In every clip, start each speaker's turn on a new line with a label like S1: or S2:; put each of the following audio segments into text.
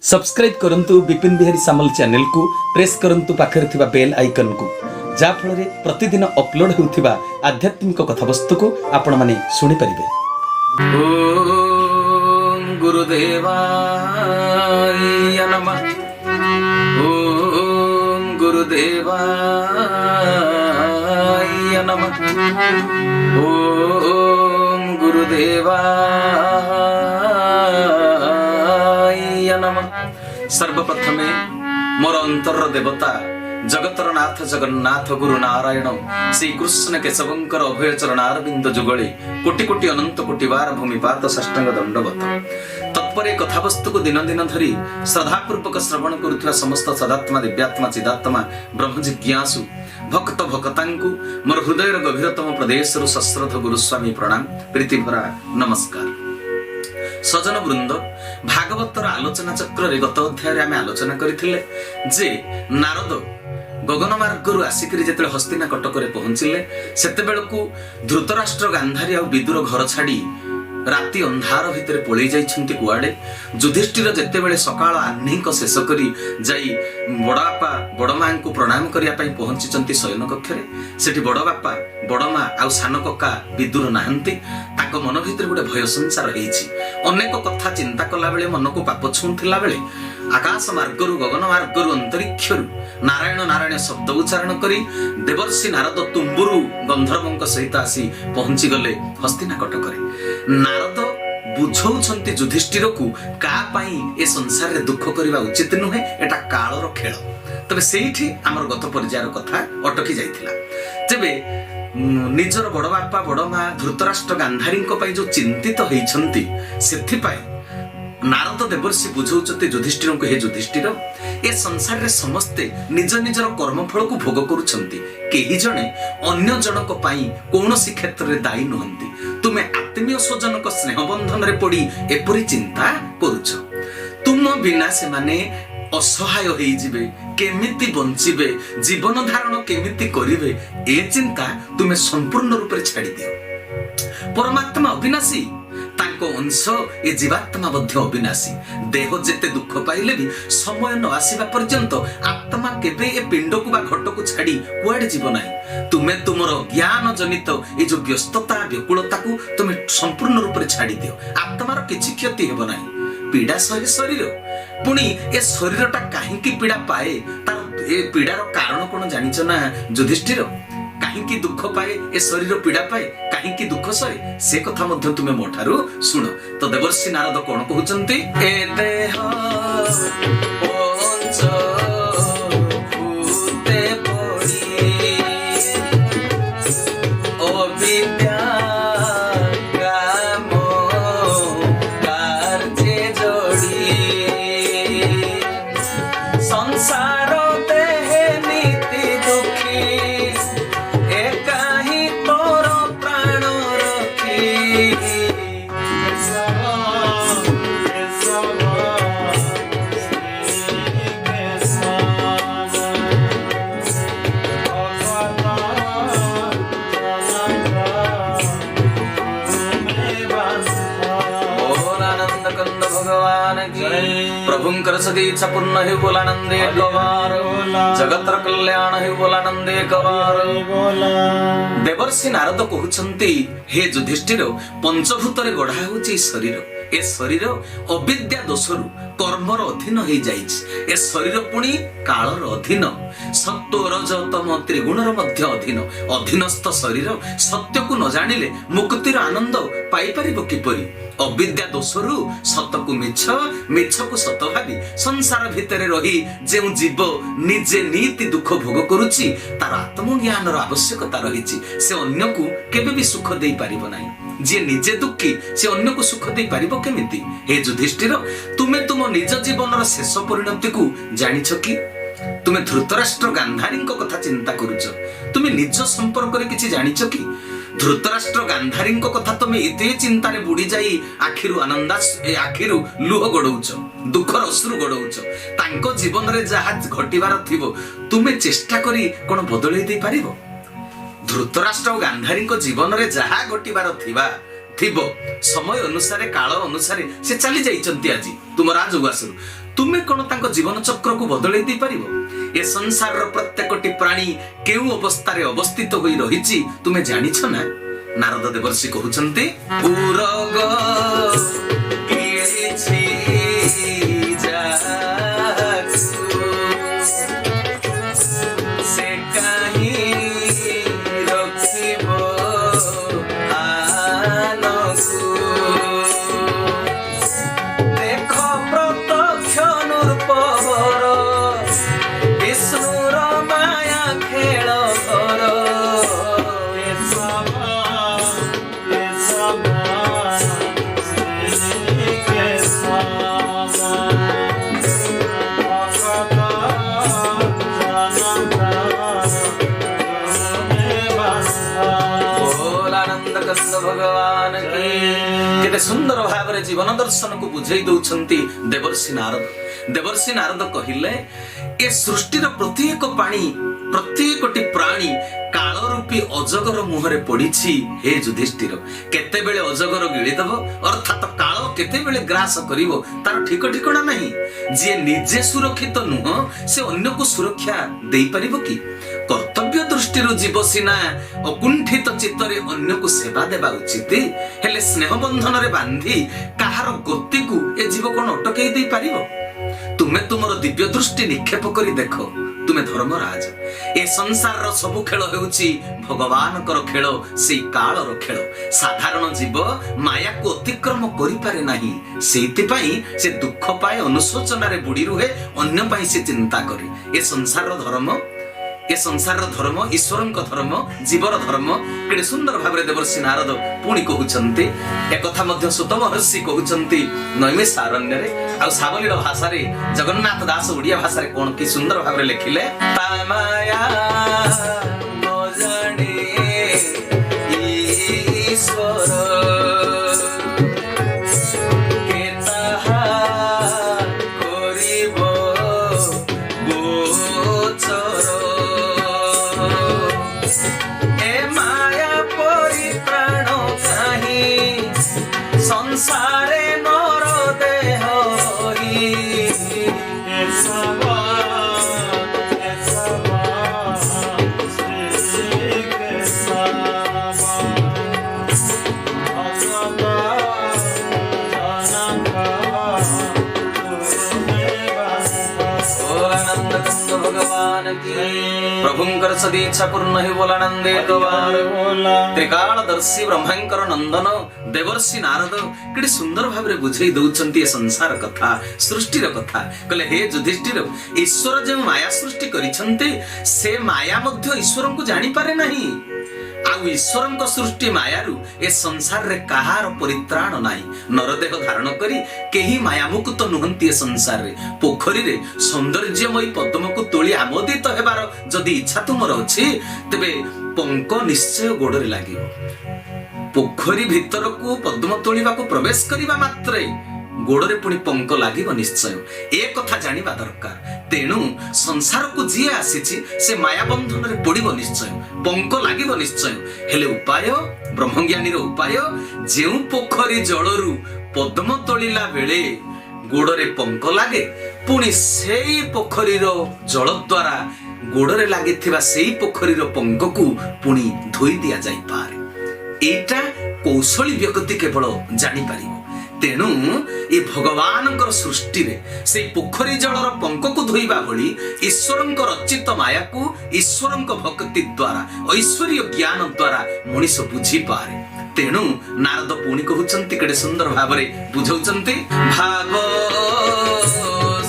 S1: Subscribe करंतु विपिन बिहारी सामल channel को press करंतु पाखरे थिबा बेल आइकन को जा फल रे प्रतिदिन अपलोड होउथिबा आध्यात्मिक कथावस्तु को आपण माने सुनि परिबे।
S2: ओम गुरुदेवाय नमः। ओम गुरुदेवाय नमः। ओम गुरुदेवाय नमः। सर्वप्रथमे मोर अंतर देवता जगतर नाथ जगन्नाथ गुरु नारायण श्री कृष्ण केशवंकर अभय चरणारविंद जुगले कोटि कोटि अनंत कोटि बार भूमिपात साष्टांग दंडवत तत्परे कथावस्तु को दिन दिन धरी श्रद्धापूर्वक श्रवण करुवा समस्त सदात्मा दिव्यात्मा चिदात्मा ब्रह्म जिज्ञासु भक्त भक्तांकु मोर हृदय गभीरतम प्रदेश सश्रद्ध गुरुस्वामी प्रणाम प्रीतिभरा नमस्कार। सजन वृंद भागवतर आलोचना चक्र रे गत अध्याय आम आलोचना करथिले जे नारद गगन मार्गरु आसिकरी जेते हस्तिना कटकरे पहुंचिले सेते बेलकु धृतराष्ट्र गांधारी आ विदुर घर छाड़ी राति अंधार भितर पळै जाइछन्ति कुआडे। युधिष्ठिर जेते बेले सकाळ आह्निक शेष करी जाई बड़ापा बड़मा को प्रणाम करिया पई पहुंचिचन्ति शयन कक्षरे। सेठी बड़बापा बड़मा आ सान कका विदुर नाहंती ताको मन भितर गोटे भय संसार हेछि। अनेक कथा चिंता कला बेले मन को पाप छुंथिला बेले आकाश मार्गरु गगन मार्गरु अंतरिक्षरु नारायण नारायण शब्द उच्चारण करी देवर्षि नारद तुम्बुरु गंधर्वंक सहित आसी पहुंची गले हस्तिना कटकरे। नारद बुझौछन्ति युधिष्ठिर को का पाई ए संसार रे दुख करिवा उचित नुहे, एटा कालर खेल। तबे सेठी हमर गत पर्यायर कथा अटकी जाइथिला जेबे निजर बड़ बापा बड़ मां धृतराष्ट्र गांधारी जो चिंतित होइछन्ति सेथि पाई नारद देवर्षि बुझौछन्ति युधिष्ठिर को हे युधिष्ठिर ए संसार रे समस्ते निज निजर कर्मफल को भोग करुछन्ति, केही जणे अन्य जनक पाई कोनोसी क्षेत्र रे दायी नहंती। तुमे आत्मीय स्वजनक स्नेह बंधन रे पड़ी एपरि चिंता करुछ। तुम बिना से माने असहाय होई जिवे, केमिति बंचिबे, जीवन धारण केमिति करिवे ए चिंता तुमे संपूर्ण रूप रे छाड़ी दियो। परमात्मा अविनाशी, तांको अंश ए जीवात्मा मध्य अविनाशी। देह जेते दुख पाइले भी समय न आसीबा पर्यंत आत्मा केबे ए पिंड को बा घट को छाड़ी कुआडे जीव नाही। तुमे तुमर ज्ञान जनित ए जो व्यस्तता व्याकुलता को तुमे संपूर्ण रूप रे छाड़ी दियो। आत्मार किछि क्षति हेबो नाही। पीड़ा सहे शरीर, पुणी ए शरीरटा काहेकि पीड़ा पाए तार ए पीड़ार कारण कोन जानिछ ना युधिष्ठिर? काहेकि दुख पाए ए शरीर पीड़ा पाए, काहेकि दुख सहे से कथा मध्य तुमे मोठारु सुनो। तो देवर्षि नारद कोन कहउचंती ए देह पंच भूते पड़ी ओ विद्या संसार देह नीति दुखी एकाही तोर प्राण रखी। आनंद कंद भगवान की प्रभुंकर सदीच्छा पूर्ण ही बोलानंदे कवार जगतर कल्याण ही बोलानंदे कवार। देवर्षि नारद कहउछन्ति हे युधिष्ठिर पंचभूत रे गढ़ा होछि शरीर। ए शरीर अविद्या दोषरु कर्मर अधीन हो जाइछि। ए शरीर पुणी कालर अधीन, सत्व रज तम त्रिगुणर मध्य अधीन। अधीनस्थ शरीर सत्य को न जानिले मुक्तिर आनंद पाई परिबो किपरि? अविद्या दोषरु सत को मिछ, मिछ को सत भाबी संसार भितरे रही जे जीव निजे नीति दुख भोग करुछि तार आत्मज्ञानर आवश्यकता रहिछि। से अन्य को केबे भी सुख देई परिबो नाही। जे निजे दुखी से अन्य को सुख दे पारिबो केमिति? हे युधिष्ठिर तुमे तुम निज जीवनर शेष परिणति को जानिछ कि? तुमे धृतराष्ट्र गांधारी कथा चिंता करुछ, तुमे निज संपर्क रे किछि जानिछ कि? धृतराष्ट्र गांधारी कथा तुमे एते चिंता रे बुडी जाई आखिरु आनंदास ए आखिरु लुह गडौछ, दुखर अश्रु गडौछ। तांको जीवन रे जहा घटिबार थिबो तुमे चेष्टा करी कोन बदलै दे पारिबो? धृतराष्ट्र गांधारी जीवन रे जहा घटिबार थिबा थिबो समय अनुसार काल अनुसार से चली जाइचंती आज तुम राजउवासरु तुमे कोन तांको जीवन चक्र को बदलै दै परिबो ए संसार रो प्रत्येकटी प्राणी केउ अवस्था रे अवस्थित होई रहिछि तुमे जानिछ ना नारद देवर्षि कहउचंती उरग गिछि भगवान के सुंदर भाव जीवन दर्शन को बुझे दौरान देवर्षि नारद कहले ए सृष्टिर प्रत्येक प्रत्येकटी प्राणी काल रूपी अजगर मुहरे पड़िछि हे युधिष्ठिर केतेबेले अजगर गिळिदब अर्थात काल केतेबेले ग्रास करिवो तार ठीक ठिकाना नहीं जे निजे सुरक्षित नुह से अन्य को सुरक्षा देई परिबो की कर्तव्य दृष्टि जीव सीना अकुंठित चित्तरे अन्य को सेवा देवा उचित हेले स्नेह बंधन रे बांधी कहार गति को ए जीव कोन अटकई दे पारिबो तुमे तुमर दिव्य दृष्टि निक्षेप करी देखो तुमे धर्मराज ए संसार रो सब खेल हेउची भगवान कर खेल से काल रो खेल साधारण जीव माया को अतिक्रम करि पारे नाही सेति पई से दुख पाए अनुशोचना रे बुडी रुहे अन्य पई से चिंता करे ए संसार रो धर्म ए संसार धर्म ईश्वर धर्म जीवर धर्म केडे सुंदर भाव देवर्षि नारद पुणी कहउचंती एक कथा मध्य सुत महर्षि कहउचंती नैमिषारण्य रे आ सावलीर भाषा रे जगन्नाथ दास ओडिया भाषा रे कोन की सुंदर भाव रे लिखिले ता माया न जाने ईश्वर संसारे नर देह प्रभुंकर सदीच्छा पूर्ण ही बोला नंदे त्रिकालदर्शी ब्रह्मंकर नंदन देवर्षि नारद केडे सुंदर भाव रे बुझेई दउचंती ए संसार कथा सृष्टिर कथा कहले हे युधिष्ठिर ईश्वर जे माया सृष्टि करिसंते से माया मध्य ईश्वर को जानि पारे नाही आ ईश्वर को सृष्टि मायारु ए संसार रे कहार परित्राण नाही नरदेह धारण करी केही माया मुक्त नुहंती ए संसार रे पोखरी रे सौंदर्यमय पद्म को तोली आमोदित हेबार जदि इच्छा तुमर अछि तबे पंक निश्चय गोडरे लागिवो पोखरी भीतर को पद्म तोलिबा को प्रवेश करिबा मात्रे गोड़े पुणी पंक लागिब निश्चय ए कथा जानिबा दरकार तेणु संसार को जी आसीछि से माया बंधन रे पड़िबो निश्चय पंक लागिब निश्चय हेले उपाय ब्रह्मज्ञानीर उपाय जेउ पोखरी जलरु पद्म तोलिला बेले गोड़े पंक लागे पुणी सेई पोखरीर जल द्वारा गोड़े लागिथिबा सेई पोखरीर पंक को पुणी धोई दिया जाई पारे एटा कौशली व्यक्ति केवल जानि पारिबो तेणु ए भगवान सृष्टि रे से पोखरी जलर पंक को धोइबा भली ईश्वर रचित माया को ईश्वर भक्ति द्वारा ऐश्वर्य ज्ञान द्वारा मनीष बुझी पारे तेणु नारद पुणी कहउचंती केडे सुंदर भाव रे बुझौचंती भाव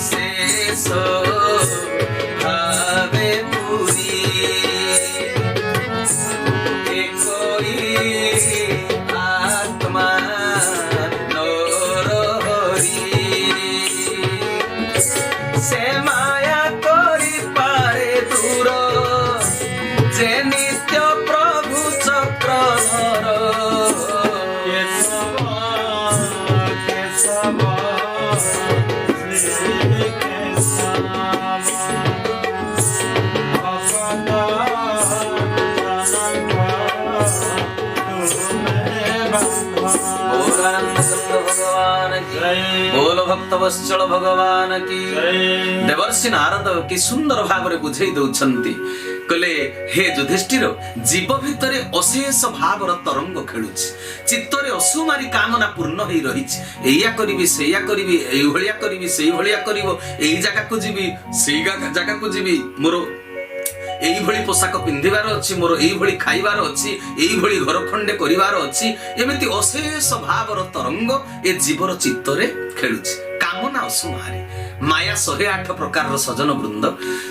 S2: शेष भावे पूरी आत्मा से माया करी पारे दूर जे नित्य प्रभु चक्रधर भक्त वत्सल भगवान की देवर्षि नारद कि सुंदर भाव बुझे दौरान कहले हे युधिष्ठिर जीव भितर अशेष भावर तरंग खेलुछि चित्तरे असुमारी कामना पूर्ण हो रही एया करी सेया करी एभलिया करी से भलिया करिवो एई जगह को जीवी सेई जगह को जीवी मोर एई भली पोशाक पिंधिबार अछि मोर एई भली खाइबार अछि एई भली घर खंडे करिवार अछि एमिति अशेष भावर तरंग ए जीवर चित्तरे खेलुछि कामना असुमारी माया 108 प्रकार सजन वृंद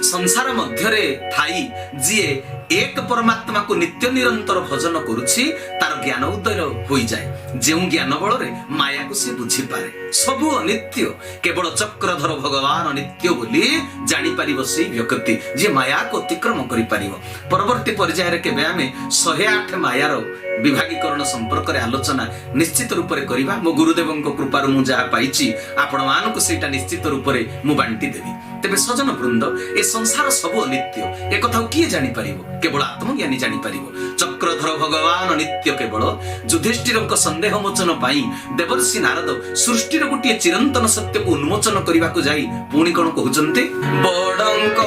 S2: संसार मध्यरे थाई जीए एक परमात्मा को नित्य निरंतर भजन करुछि तार ज्ञान उदय हो जाए जो ज्ञान बल रे माया को से बुझी पारे सबु अनित्य केवल चक्रधर भगवान अनित्य बोली जानी पारिबो से व्यक्ति जे माया को अतिक्रम करि पारिबो परवर्ती पर्याय रे केबे आमे 108 मायार विभागीकरण संपर्क रे आलोचना निश्चित रूप रे करिबा मो गुरुदेवन को कृपारु मु जहा पाइछि आपण मानको सेटा निश्चित रूप रे मु बांटी देबी तेबे सजन वृंद ए संसार सब अनित्य ए कथा किए जानि पारिबो केवल आत्मज्ञानी जानि पारिबो चक्रधर भगवान नित्य केवल युधिष्ठिरक संदेह मोचन पाई देवर्षि नारद सृष्टिर गोटे चिरंतन सत्य को उन्मोचन करने को जाई पुणी कौन कहउचंते बडंक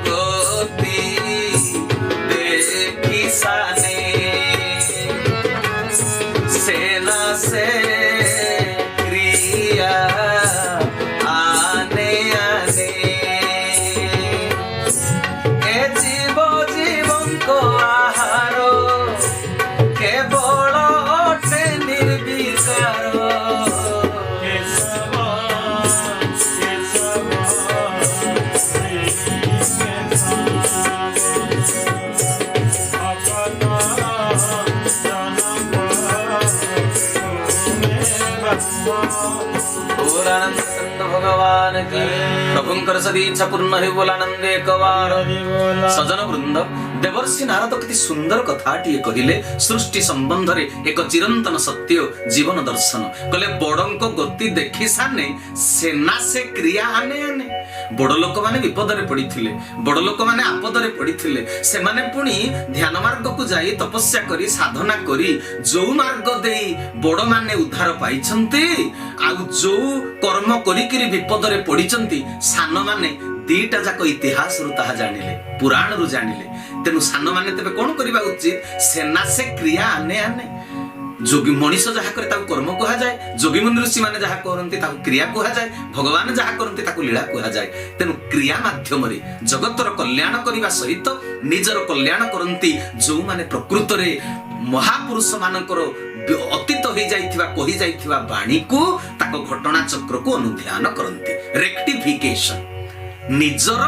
S2: गति देखि साने सेना से क्रिया आने आने ए जीव जीवन को आहारो केवल अटे निर्विचारो भगवान की प्रभुंकर सदी इच्छा पूर्ण हो बोलानंद एक बार सजन वृंद देवर्षि नारद कति सुंदर कथाटी कहले सृष्टि संबंध रे एक चिरंतन सत्य जीवन दर्शन कहले बड़ंक गति देखि साने सेना से क्रिया आने आने बड़ लोक माने विपद रे पड़िथिले बड़ लोक माने आपद रे पड़िथिले से माने पुनी ध्यान मार्ग को जाई तपस्या करी साधना करी जो मार्ग देई बड़ माने उद्धार पाइछन्ते आ जो कर्म करी करी विपद रे पड़िछन्ती सान माने दीटा जाक इतिहास रु ताहा जानिले पुराण रु जानिले तेनु सान माने तेबे कोन करिबा उचित सेना से क्रिया आने आने जोगी मनीष जहा करे ताकु कर्म कहा जाए जोगी मुनि ऋषि माने जहा करन्ति ताकु क्रिया कहा जाए भगवान जहा करन्ति ताकु लीला कहा जाए तेनु क्रिया माध्यम रे जगतर कल्याण करिबा सहित निजर कल्याण करन्ति जो माने प्रकृत रे महापुरुष मानकर अतीत हो जाइथिबा कहि जाइथिबा वाणी को ताको घटना चक्र को अनुध्यान करन्ति रेक्टिफिकेशन निजर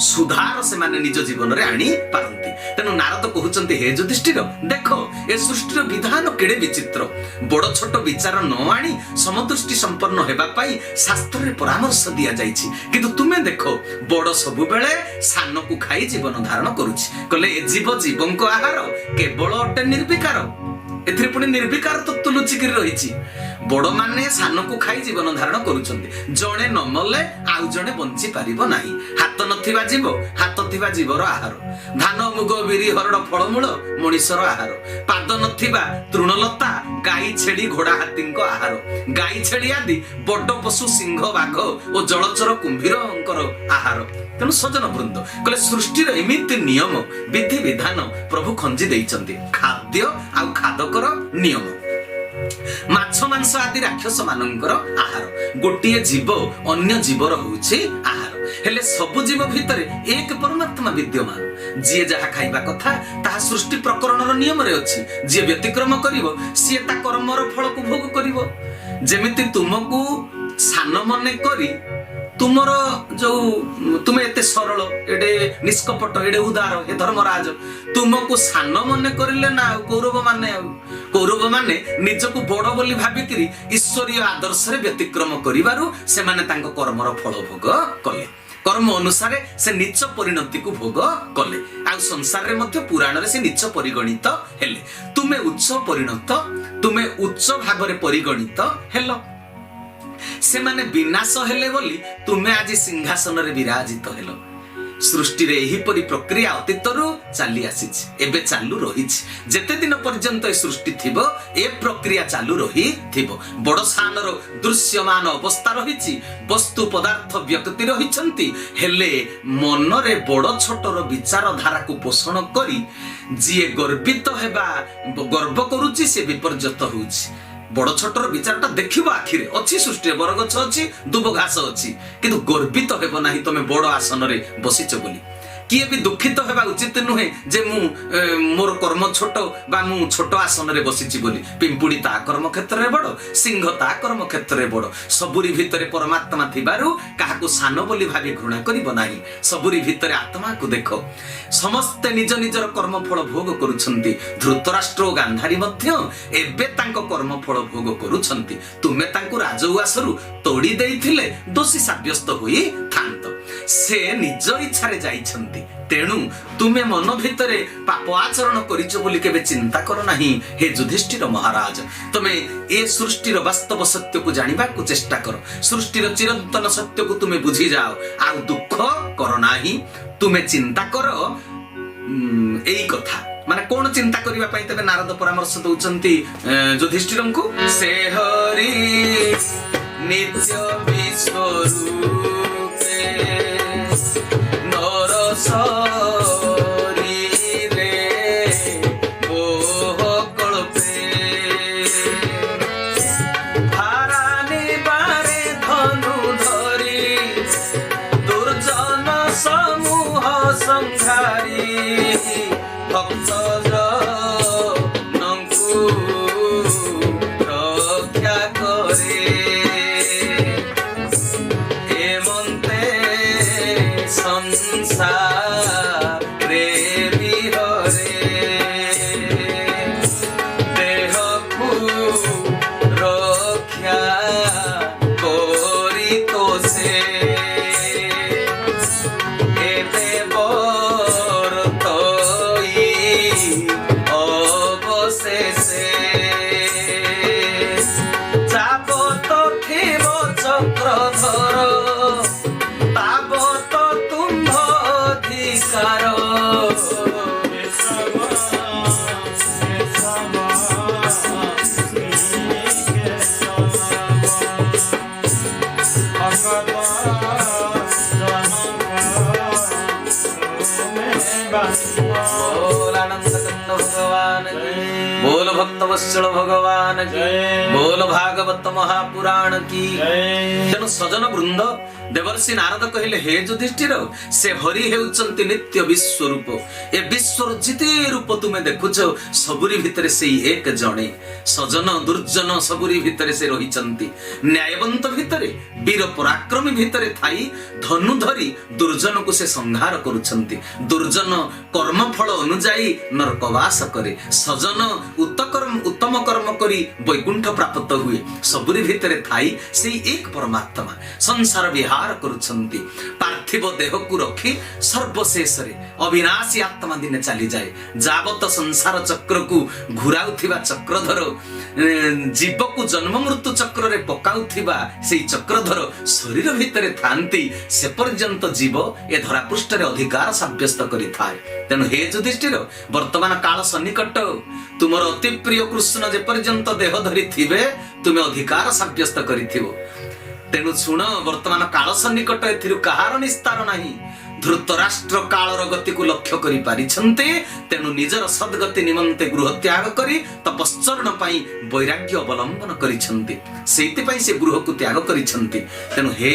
S2: सुधार से माने निज जीवन रे आनी पारंती तेनु नारद कहउचंती हे युधिष्ठिर देखो ए सृष्टिर विधान केडे विचित्र बड़ छोट विचार न आनी समदृष्टि संपन्न हेबा पाई शास्त्र रे परामर्श दिया जाइछि किंतु तुमे देखो बड़ सबु बेले सान को खाई जीवन धारण करूछि कहले ए जीव जीवन को आहार केवल अटे निर्विकार एथिरे पुणी निर्विकार तत्व लुचिक रही बड़ माने सान को खाई जीवन धारण करुछन्ति जणे न मले आउ जणे बंची पारिबो नाही हाथ नथिबा जीव हाथ थिबा जीवर आहार धान मुग बिरी हरड़ फळमूल मनिषर आहार पाद नथिबा तृणलता गाई छेड़ी घोड़ा हाथींको आहार गाई छेड़ी आदि बड़ पशु सिंह बाघ और जलचर कुंभीरंकर आहार तेणु सजन वृंद कहले सृष्टिर एमिति नियम विधि विधान प्रभु खंजी देइचन्ति खाद्य आ खादकर नियम माछ मांस आदि राक्षस मानकर आहार गोटिए जीव अन्य जीवर होउछि आहार हेले सब जीव भितर एक परमात्मा विद्यमान जे जहा खाइबा कथा ताहा सृष्टि प्रकरणर नियम रे अछि जे व्यतिक्रम करिवो से ता कर्मर फल को भोग करिवो जेमिति तुमको सान मने करी तुमर जो तुमे एते सरल एडे निष्कपट एडे उदार ए धर्मराज तुमको सान मने करिले ना कौरव माने निजको बड़ बोली भाबिकरी ईश्वरीय आदर्श रे व्यतिक्रम करिवारु से माने तांको कर्मर फल भोग कले कर्म अनुसार से नीच परिणति को भोग कले आ संसार रे मध्य पुराण रे से नीच परिगणित हेले तुमे उच्च परिणत तुमे उच्च भाग रे परिगणित हेलो से माने विनाश हेले बोली तुमे आज सिंहासन रे विराजित हेलो सृष्टि रे एही परि प्रक्रिया अतीतरु चाली आसीछि एबे चालू रहिछि जेते दिन पर्यंत ए सृष्टि थिबो ए प्रक्रिया चालू रही थिबो बड़ सानर दृश्यमान अवस्था रहिछि वस्तु पदार्थ व्यक्ति रहिछंती हेले मनरे बड़ छोटर विचार धारा को पोषण करी जिए गर्वित हेबा गर्व करूछि से विपर्यत होउछि बड़ छोटर विचारटा देखिबो आखिरे अछि सृष्टि बरगछ अछि दुब घास अछि किंतु गर्वित हेबो नाही तमे बड़ आसन रे बसिछ बोली किए भी दुखित हेबा उचित नुहे जे मु मोर कर्म छोट बा मु छोट आसन रे बसिछि बोली पिंपुड़ी ता कर्म क्षेत्र रे बड़ सिंह ता कर्म क्षेत्र रे बड़ सबुरी भितरे परमात्मा थिबारु काहाकु सान बोली भाबी घृणा करिबो नाही सबुरी भितरे आत्मा को देखो समस्त निज निजर कर्म फल भोग करूछंती धृतराष्ट्र गांधारी मध्य एबे तांको कर्म फल भोग करूछंती तुमे तांको राजउआसरु तोड़ी देइथिले दोषी साब्यस्त होई थांत से निज इच्छा रे जाइछंती तेणु तुमे मन भितरे पाप आचरण करिछ बोली केबे चिंता कर नाही हे युधिष्ठिर महाराज तुमे ए सृष्टिर वास्तव सत्य को जानिबा को चेष्टा कर सृष्टिर चिरंतन सत्य को तुमे बुझी जाओ आ दुख कर नाही तुमे चिंता कर एई कथा माने कोन चिंता करिबा पई तबे नारद परामर्श दउचंती युधिष्ठिरंकु से हरि नित्य विश्वरूपे शरीरे मोह कल्पे हारानी बारे धनु धरी दुर्जन समूह संहारी भक्त जनଙ୍କୁ रक्षा करे एमन्ते संसार रे विहरे देहकु रक्षा करी तोसे एबे बरतई अवशेषे जाबत थिब चक्रधर ताबत तुम्भ अधिकार बोल आनंद कंद भगवान की बोल भक्त वत्सल भगवान की बोल भागवत महापुराण की तेणु सजन वृंद देवर्षि नारद कहले हे युधिष्ठिर से हरि हेउचंती नित्य विश्वरूप ए विश्वर जिते रूप तुमे देखुछ सबुरी भितरे सेई एक जणे सजन दुर्जन सबुरी भितरे से रहिचंती न्यायवंत भितरे वीर पराक्रमी भितरे थाई धनु धरी दुर्जन को से संहार करूछंती दुर्जन कर्म फल अनुଯାୟୀ नरकवास करे सजन उत्तम कर्म करी वैकुंठ प्राप्त हुए सबुरी भितरे थाई सेई एक परमात्मा संसार विहार करुछंती पार्थिव देह को रखी सर्वशेष रे अविनाशी आत्मा दिने चली जाए जावत संसार चक्र को घुराउथिबा चक्रधर जीव को जन्म मृत्यु चक्र रे पकाउथिबा सेई चक्रधर शरीर भितरे थांती से पर्यंत जीव ए धरा पृष्ठ रे अधिकार साब्यस्त करि थाए तेणु हे युधिष्ठिर वर्तमान काल सन्निकट तुमर अति प्रिय कृष्ण जे पर्यंत देह धरि थिबे तुमे अधिकार साब्यस्त करिथिबो तेणु शुण वर्तमान काल सन्निकट एथिरु कहार निस्तार नाही धृतराष्ट्र कालर गति को लक्ष्य करि पारिछन्ते तेणु निजर सद्गति निमंते गृह त्याग करी तपश्चरण पाई वैराग्य अवलंबन करिछन्ते सेति पाई से गृह को त्याग करिछन्ते तेणु हे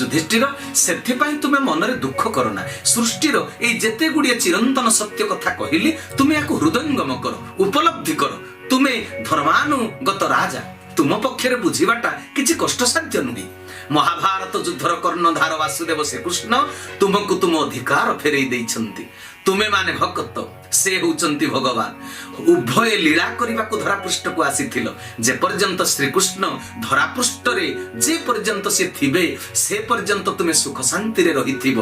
S2: युधिष्ठिर सेथि पाई तुमे मनरे दुख करना सृष्टिर ए जेते गुडिया चिरंतन सत्य कथा कहिली तुमे याको हृदयंगम करो उपलब्धि करो तुमे धर्मानुगत राजा तुम पक्षरे बुझीबाटा किछि कष्टसाध्य नुहे महाभारत युद्धर कर्णधार वासुदेव श्रीकृष्ण तुमको तुम अधिकार फेरई देइछन्ति तुमे माने भक्त से होउचन्ति भगवान ଉଭୟ ଲୀଳା କରିବାକୁ ଧରାପୃଷ୍ଠକୁ ଆସିଥିଲ। ଯେ ପର୍ଯ୍ୟନ୍ତ ଶ୍ରୀକୃଷ୍ଣ ଧରାପୃଷ୍ଠରେ ଯେ ପର୍ଯ୍ୟନ୍ତ ସେ ଥିବେ ସେ ପର୍ଯ୍ୟନ୍ତ ତୁମେ ସୁଖ ଶାନ୍ତିରେ ରହିଥିବ।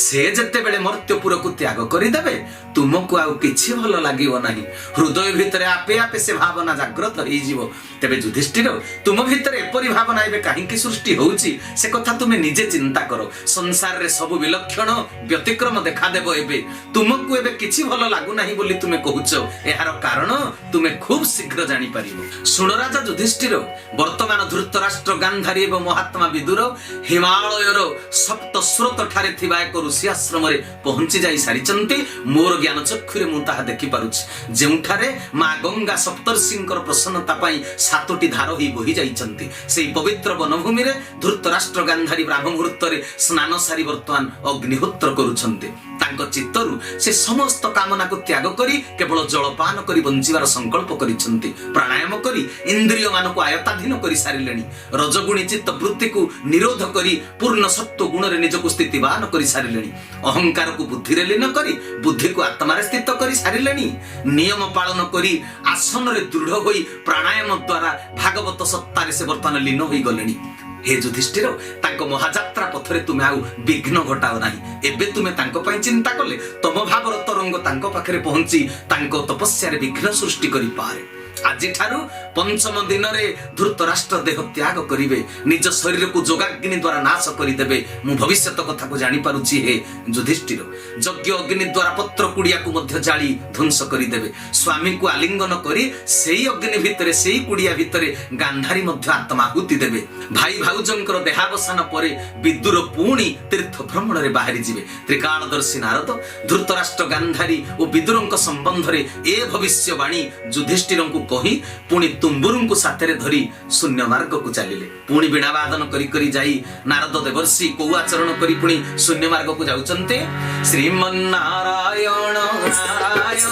S2: ସେ ଯେତେବେଳେ ମର୍ତ୍ତ୍ୟପୁରକୁ ତ୍ୟାଗ କରିଦେବେ ତୁମକୁ ଆଉ କିଛି ଭଲ ଲାଗିବ ନାହିଁ। ହୃଦୟ ଭିତରେ ଆପେ ଆପେ ସେ ଭାବନା ଜାଗ୍ରତ ହେଇଯିବ। ତେବେ ଯୁଧିଷ୍ଠିର, ତୁମ ଭିତରେ ଏପରି ଭାବନା ଏବେ କାହିଁକି ସୃଷ୍ଟି ହଉଛି ସେ କଥା ତୁମେ ନିଜେ ଚିନ୍ତା କର। ସଂସାରରେ ସବୁ ବିଲକ୍ଷଣ ବ୍ୟତିକ୍ରମ ଦେଖାଦେବ। ଏବେ ତୁମକୁ ଏବେ କିଛି ଭଲ ଲାଗୁନାହିଁ ବୋଲି ତୁମେ କହୁଛ। ଏହାର କାରଣ ତୁମେ ଖୁବ୍ ଶୀଘ୍ର ଜାଣିପାରିବ। ଶୁଣ ରାଜା ଯୁଧିଷ୍ଠିର, ବର୍ତ୍ତମାନ ଧୃତରାଷ୍ଟ୍ର, ଗାନ୍ଧାରୀ ଏବଂ ମହାତ୍ମା ବିଦୁର ହିମାଳୟର ସପ୍ତ ସ୍ରୋତ ଠାରେ ଥିବା ଏକ ଋଷି ଆଶ୍ରମରେ ପହଞ୍ଚି ଯାଇ ସାରିଛନ୍ତି। ମୋର ଜ୍ଞାନ ଚକ୍ଷୁରେ ମୁଁ ତାହା ଦେଖିପାରୁଛି। ଯେଉଁଠାରେ ମା ଗଙ୍ଗା ସପ୍ତର୍ଷିଙ୍କର ପ୍ରସନ୍ନତା ପାଇଁ 7ଟି ଧାର ହୋଇ ବହି ଯାଇଛନ୍ତି। ସେହି ପବିତ୍ର ବନଭୂମିରେ ଧୃତରାଷ୍ଟ୍ର ଗାନ୍ଧାରୀ ବ୍ରାହ୍ମ ମୁହୂର୍ତ୍ତରେ ସ୍ନାନ ସାରି ବର୍ତ୍ତମାନ ଅଗ୍ନିହୋତ୍ର କରୁଛନ୍ତି। ତାଙ୍କ ଚିତ୍ତରୁ ସେ ସମସ୍ତ କାମନାକୁ ତ୍ୟାଗ କରି କେବଳ ଜଳପାନ କରି ବଞ୍ଚିବାର ସଂକଳ୍ପ କରିଛନ୍ତି। ପ୍ରାଣାୟାମ କରି ଇନ୍ଦ୍ରିୟ ମାନଙ୍କୁ ଆୟତ୍ତାଧୀନ କରି ସାରିଲେଣି। ରଜଗୁଣୀ ଚିତ୍ତ ବୃତ୍ତିକୁ ନିରୋଧ କରି ପୂର୍ଣ୍ଣ ସତ୍ତ୍ୱ ଗୁଣରେ ନିଜକୁ ସ୍ଥିତିବାନ କରି ସାରିଲେଣି। ଅହଙ୍କାରକୁ ବୁଦ୍ଧିରେ ଲୀନ କରି ବୁଦ୍ଧିକୁ ଆତ୍ମାରେ ସ୍ଥିତ କରି ସାରିଲେଣି। ନିୟମ ପାଳନ କରି ଆସନରେ ଦୃଢ ହୋଇ ପ୍ରାଣାୟାମ ଦ୍ୱାରା ଭାଗବତ ସତ୍ତାରେ ସେ ବର୍ତ୍ତମାନ ଲୀନ ହୋଇଗଲେଣି। हे युधिष्ठिर, तांको महायात्रा पथरे तुमे आउ विघ्न घटाओ नाही। एबे तुमे तांको पई चिंता कले तम भावर तरंग तांको पाखरे पहुंची तांको तपस्या विघ्न सृष्टि करि पारे। आज ठारू पंचम दिन रे धृतराष्ट्र देह त्याग करिवे, निज शरीर को जोगाग्नि द्वारा नाश करिदेबे। मु भविष्यत कथा को जानि पारुछि हे युधिष्ठिर। यज्ञ अग्नि द्वारा पत्र कुड़िया को मध्य जाली ध्वंस करिदेबे। स्वामी को आलिंगन करी सेई अग्नि भितरे सेई कुड़िया भितरे गांधारी मध्य आत्माहुति देबे। भाई भाउजंकर देहावसान परे विदुर पुणी तीर्थ भ्रमण रे बाहरी जिवे। त्रिकालदर्शी नारद धृतराष्ट्र, गांधारी और विदुरंक संबंध रे ए भविष्यवाणी युधिष्ठिर को कही पुणी तुम्बुरुंकु साथरे धरी शून्य मार्ग को चलिले। पुणी वीणावादन करी करी जाई नारद देवर्षि को आचरण करी पुणी शून्य मार्ग को जाउचंते। श्रीमन्नारायण नारायण नारायण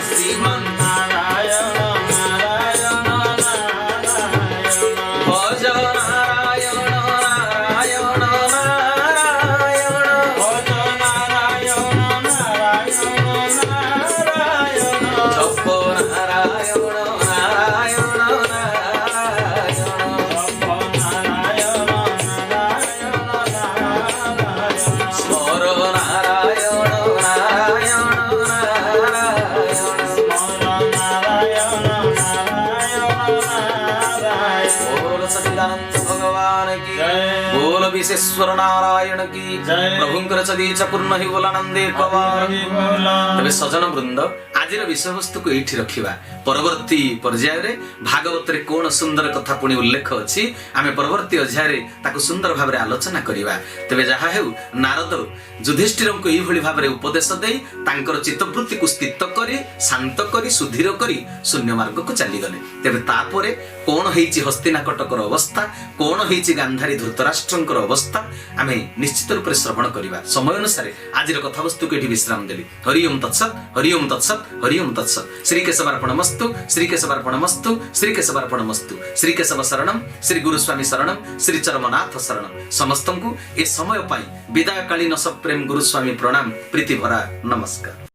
S2: श्रीमन्नारायण नारायण नारायण भज नारायण नारायण नारायण भज नारायण नारायण नारायण जप नारायण नारायण नारायण जप नारायण नारायण नारायण स्मर नारायण नारायण नारायण स्मर नारायण नारायण नारायण। बोल सच्चिदानंद भगवान की जय, बोल विश्वेश्वर नारायण की जय। प्रभुंकर सदीच पूर्ण ही बोलानंदे कवार। तबे सजन वृंद, आज विषय वस्तु को एठी रखिबा। परवर्ती पर्याय रे भागवत रे कोन सुंदर कथा पुणी उल्लेख अछि आमे परवर्ती अध्याय रे ताको सुंदर भाव रे आलोचना करिबा। तबे जहा हेउ नारद युधिष्ठिर को एई भली भाव रे उपदेश देई तांकर चित्तवृत्ति को स्थित करी शांत करी सुधीर करी शून्य मार्ग को चली गले। तबे तापरे कोन हेइछि हस्तिनाकटकर अवस्था, कोन हेइछि गांधारी धृतराष्ट्रंकर अवस्था आमे निश्चित रूप से श्रवण करिबा। समय अनुसार आज कथा वस्तु को एठी विश्राम देली। हरि ओम तत्सत, हरि ओम तत्सत, हरि ओम तत्सत। श्री केशवार्पणमस्तु, श्री केशवार्पणमस्तु, श्री केशवार्पणमस्तु। श्री केशव शरणम, श्री गुरुस्वामी शरणम, श्री चरमनाथ शरणम। समस्तंकु ए समय पाई विदायकालीन सप्रेम गुरुस्वामी प्रणाम, प्रीति भरा नमस्कार।